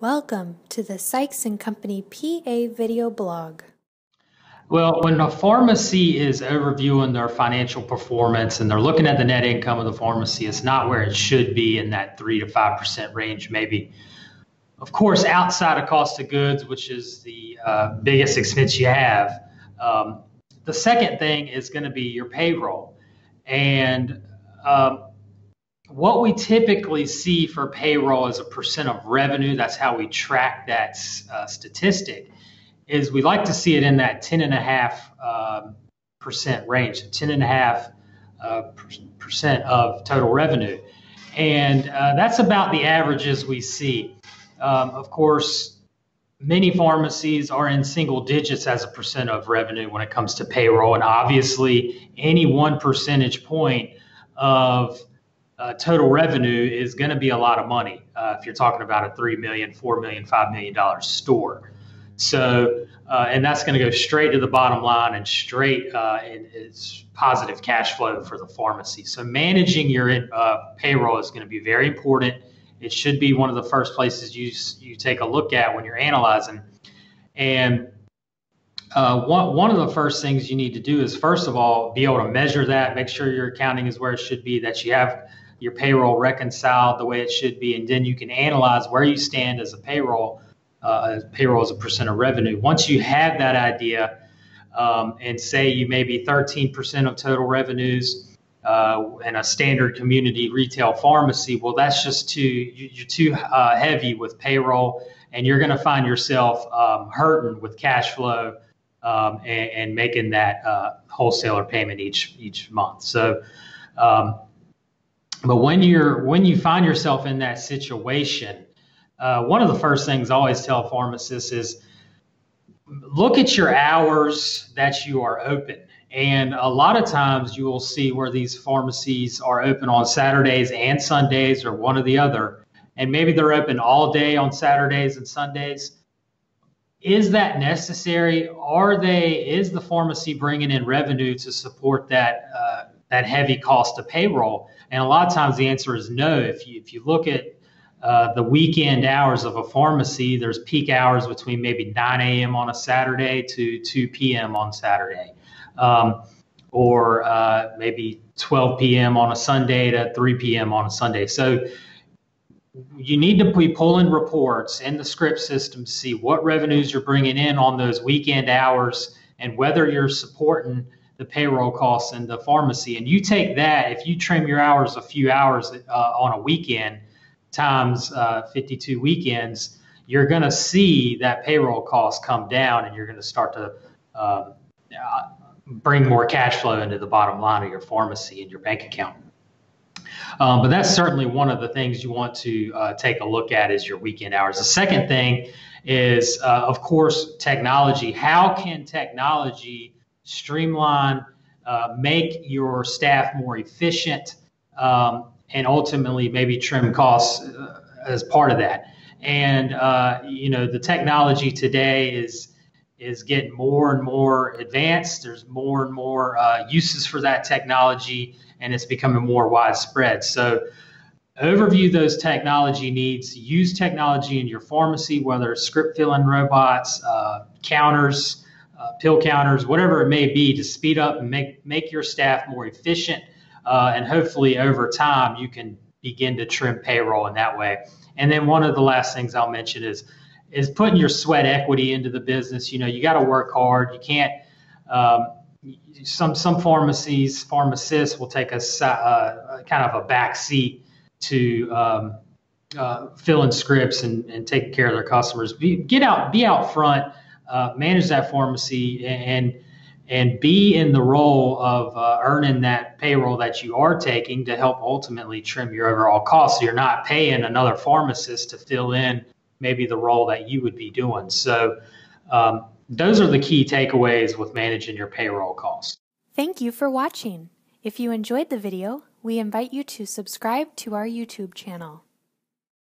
Welcome to the Sykes & Company PA video blog. Well, when a pharmacy is overviewing their financial performance and they're looking at the net income of the pharmacy, it's not where it should be in that 3 to 5% range, maybe. Of course, outside of cost of goods, which is the biggest expense you have. The second thing is going to be your payroll. And what we typically see for payroll as a percent of revenue, that's how we track that statistic, is we like to see it in that 10.5% range, 10.5% of total revenue. And that's about the averages we see. Of course, many pharmacies are in single digits as a percent of revenue when it comes to payroll. And obviously, any 1 percentage point of total revenue is going to be a lot of money if you're talking about a $3 million, $4 million, $5 million store. So, and that's going to go straight to the bottom line and straight in its positive cash flow for the pharmacy. So managing your payroll is going to be very important. It should be one of the first places you take a look at when you're analyzing. And one of the first things you need to do is, first of all, be able to measure that, make sure your accounting is where it should be, that you have your payroll reconciled the way it should be, and then you can analyze where you stand as a payroll as a percent of revenue. Once you have that idea, and say you may be 13% of total revenues in a standard community retail pharmacy, well, that's just you're too heavy with payroll, and you're going to find yourself hurting with cash flow and making that wholesaler payment each month. So, but when you find yourself in that situation, one of the first things I always tell pharmacists is look at your hours that you are open. And a lot of times you will see where these pharmacies are open on Saturdays and Sundays, or one or the other, and maybe they're open all day on Saturdays and Sundays. Is that necessary? Is the pharmacy bringing in revenue to support that heavy cost of payroll? And a lot of times the answer is no. If you look at the weekend hours of a pharmacy, there's peak hours between maybe 9 a.m. on a Saturday to 2 p.m. on Saturday, or maybe 12 p.m. on a Sunday to 3 p.m. on a Sunday. So you need to be pulling reports in the script system to see what revenues you're bringing in on those weekend hours and whether you're supporting the payroll costs in the pharmacy. And you take that, if you trim your hours a few hours on a weekend times 52 weekends, you're going to see that payroll cost come down, and you're going to start to bring more cash flow into the bottom line of your pharmacy and your bank account. But that's certainly one of the things you want to take a look at is your weekend hours. The second thing is, of course, technology. How can technology streamline, make your staff more efficient, and ultimately maybe trim costs as part of that? And the technology today is getting more and more advanced. There's more and more uses for that technology, and it's becoming more widespread. So overview those technology needs. Use technology in your pharmacy, whether it's script filling robots, counters, pill counters, whatever it may be, to speed up and make your staff more efficient. And hopefully over time, you can begin to trim payroll in that way. And then one of the last things I'll mention is putting your sweat equity into the business. You got to work hard. You can't, some pharmacists will take a kind of a back seat to filling scripts and taking care of their customers. Be out front, manage that pharmacy, and be in the role of earning that payroll that you are taking to help ultimately trim your overall costs. So you're not paying another pharmacist to fill in maybe the role that you would be doing. So those are the key takeaways with managing your payroll costs. Thank you for watching. If you enjoyed the video, we invite you to subscribe to our YouTube channel.